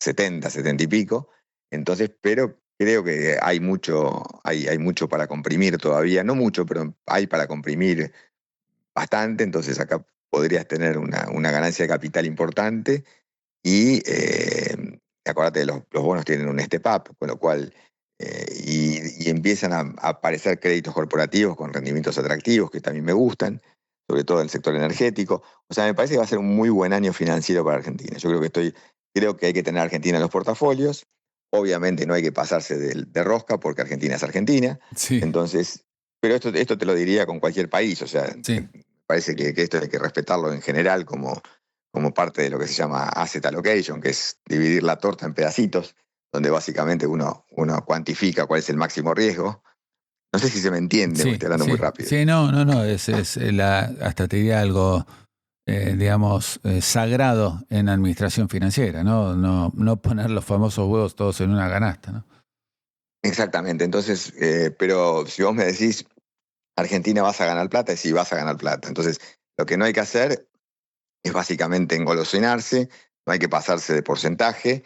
70, 70 y pico. Entonces, pero creo que hay mucho para comprimir todavía, no mucho, pero hay para comprimir bastante, entonces acá podrías tener una ganancia de capital importante y acuérdate, los bonos tienen un step up, con lo cual y empiezan a aparecer créditos corporativos con rendimientos atractivos que también me gustan, sobre todo en el sector energético. O sea, me parece que va a ser un muy buen año financiero para Argentina. Yo creo que hay que tener a Argentina en los portafolios. Obviamente no hay que pasarse de rosca porque Argentina es Argentina. Sí. Entonces, pero esto te lo diría con cualquier país. O sea, Sí. me parece que esto hay que respetarlo en general como parte de lo que se llama asset allocation, que es dividir la torta en pedacitos, donde básicamente uno cuantifica cuál es el máximo riesgo. No sé si se me entiende, me Sí, estoy hablando muy rápido. sí, no, hasta te diría algo, digamos, sagrado en administración financiera, no poner los famosos huevos todos en una canasta, ¿no? Exactamente, entonces, pero si vos me decís, Argentina vas a ganar plata, y sí, vas a ganar plata. Entonces, lo que no hay que hacer es básicamente engolosinarse, no hay que pasarse de porcentaje,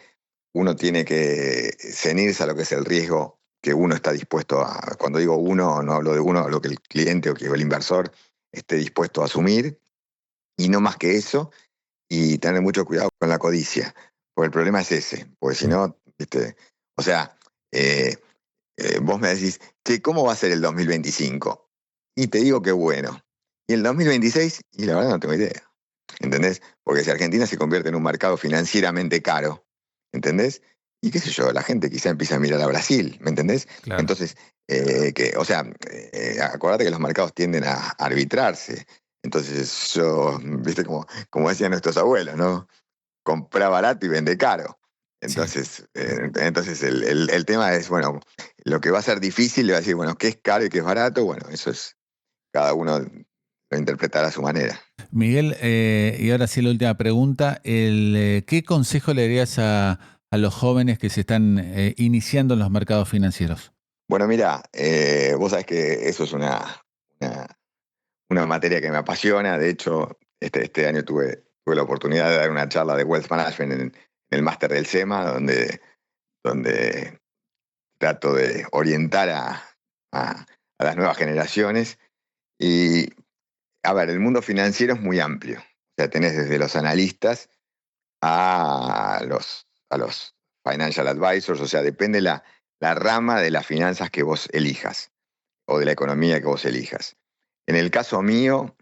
uno tiene que cenirse a lo que es el riesgo que uno está dispuesto a, cuando digo uno, no hablo de uno, hablo que el cliente o que el inversor esté dispuesto a asumir, y no más que eso, y tener mucho cuidado con la codicia, porque el problema es ese, porque si no, ¿viste? O sea, vos me decís, che, ¿cómo va a ser el 2025? Y te digo que bueno. Y el 2026, y la verdad no tengo idea. ¿Entendés? Porque si Argentina se convierte en un mercado financieramente caro, ¿entendés? Y qué sé yo, la gente quizá empieza a mirar a Brasil, ¿me entendés? Claro. Entonces, acordate que los mercados tienden a arbitrarse. Entonces yo, viste, como decían nuestros abuelos, ¿no? Comprá barato y vende caro. Entonces, el tema es, bueno, lo que va a ser difícil le va a decir, bueno, qué es caro y qué es barato, bueno, eso es, cada uno lo interpretará a su manera. Miguel, y ahora sí la última pregunta, ¿qué consejo le darías a los jóvenes que se están iniciando en los mercados financieros? Bueno, mira, vos sabés que eso es una materia que me apasiona. De hecho, este año tuve la oportunidad de dar una charla de Wealth Management en el máster del SEMA, donde trato de orientar a las nuevas generaciones. Y, a ver, el mundo financiero es muy amplio. O sea, tenés desde los analistas a los financial advisors, o sea, depende la rama de las finanzas que vos elijas o de la economía que vos elijas. En el caso mío,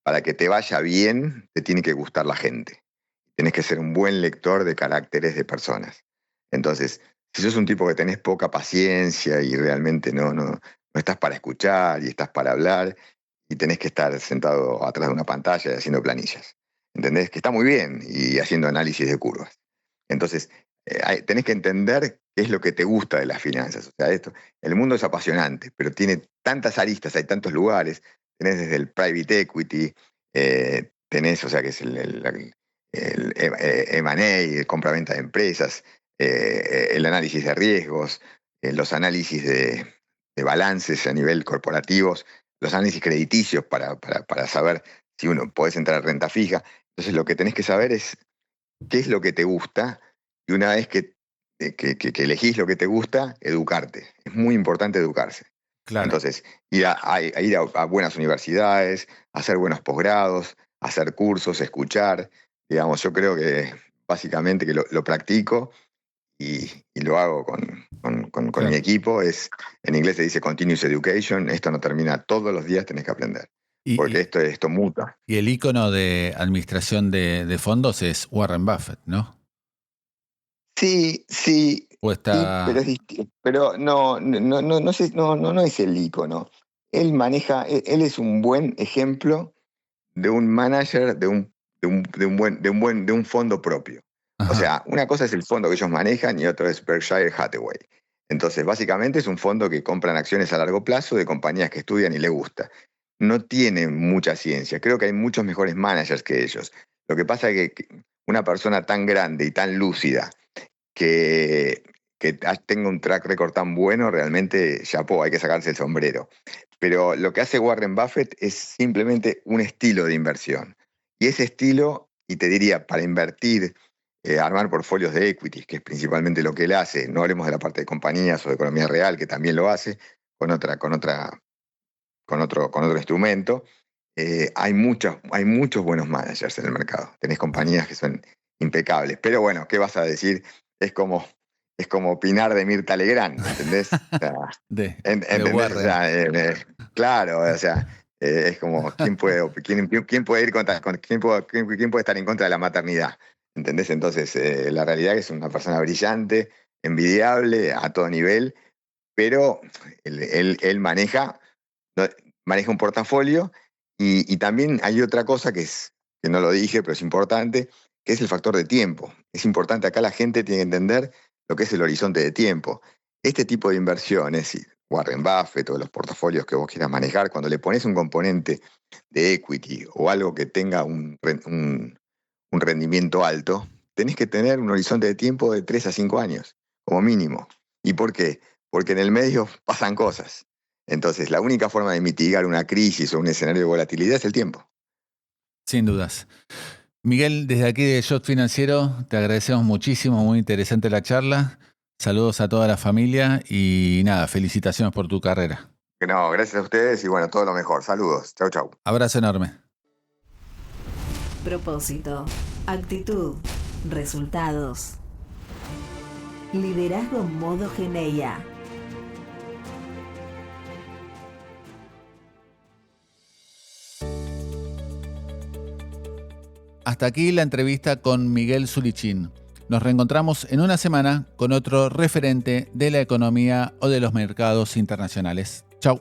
para que te vaya bien, te tiene que gustar la gente. Tenés que ser un buen lector de caracteres de personas. Entonces, si sos un tipo que tenés poca paciencia y realmente no estás para escuchar y estás para hablar y tenés que estar sentado atrás de una pantalla y haciendo planillas, ¿entendés? Que está muy bien y haciendo análisis de curvas. Entonces, tenés que entender qué es lo que te gusta de las finanzas. O sea, el mundo es apasionante, pero tiene tantas aristas, hay tantos lugares. Tenés desde el private equity, tenés, o sea, que es el M&A, compra-venta de empresas, el análisis de riesgos, los análisis de balances a nivel corporativos, los análisis crediticios para saber si uno podés entrar a renta fija. Entonces lo que tenés que saber es qué es lo que te gusta y una vez que elegís lo que te gusta, educarte. Es muy importante educarse. Claro. Entonces, ir a buenas universidades, hacer buenos posgrados, hacer cursos, escuchar. Digamos, yo creo que básicamente que lo practico y lo hago con Claro. mi equipo. En inglés se dice continuous education. Esto no termina, todos los días tenés que aprender. Porque esto muta. Y el ícono de administración de fondos es Warren Buffett, ¿no? Sí, ¿O está...? pero es distinto. Pero no sé, no es el ícono. Él es un buen ejemplo de un manager de un fondo propio. Ajá. O sea, una cosa es el fondo que ellos manejan y otro es Berkshire Hathaway. Entonces, básicamente es un fondo que compran acciones a largo plazo de compañías que estudian y le gusta. No tiene mucha ciencia. Creo que hay muchos mejores managers que ellos. Lo que pasa es que una persona tan grande y tan lúcida que tenga un track record tan bueno, realmente, chapó, hay que sacarse el sombrero. Pero lo que hace Warren Buffett es simplemente un estilo de inversión. Y ese estilo, y te diría, para invertir, armar portfolios de equities, que es principalmente lo que él hace, no hablemos de la parte de compañías o de economía real, que también lo hace, con otro instrumento. Hay muchos buenos managers en el mercado. Tenés compañías que son impecables. Pero bueno, ¿qué vas a decir? Es como opinar de Mirta Legrand, ¿entendés? O sea, ¿entendés? O sea, claro, o sea, es como quién puede ir quién puede estar en contra de la maternidad, ¿entendés? Entonces, la realidad es que es una persona brillante, envidiable a todo nivel, pero él maneja un portafolio y también hay otra cosa que no lo dije, pero es importante, que es el factor de tiempo. Es importante, acá la gente tiene que entender lo que es el horizonte de tiempo. Este tipo de inversiones, Warren Buffett o los portafolios que vos quieras manejar, cuando le pones un componente de equity o algo que tenga un rendimiento alto, tenés que tener un horizonte de tiempo de 3 a 5 años, como mínimo. ¿Y por qué? Porque en el medio pasan cosas. Entonces, la única forma de mitigar una crisis o un escenario de volatilidad es el tiempo. Sin dudas. Miguel, desde aquí de Shot Financiero, te agradecemos muchísimo, muy interesante la charla. Saludos a toda la familia y nada, felicitaciones por tu carrera. No, gracias a ustedes y bueno, todo lo mejor. Saludos. Chau, chau. Abrazo enorme. Propósito, actitud, resultados. Liderazgo modo Geneia. hasta aquí la entrevista con Miguel Zulichín. Nos reencontramos en una semana con otro referente de la economía o de los mercados internacionales. Chau.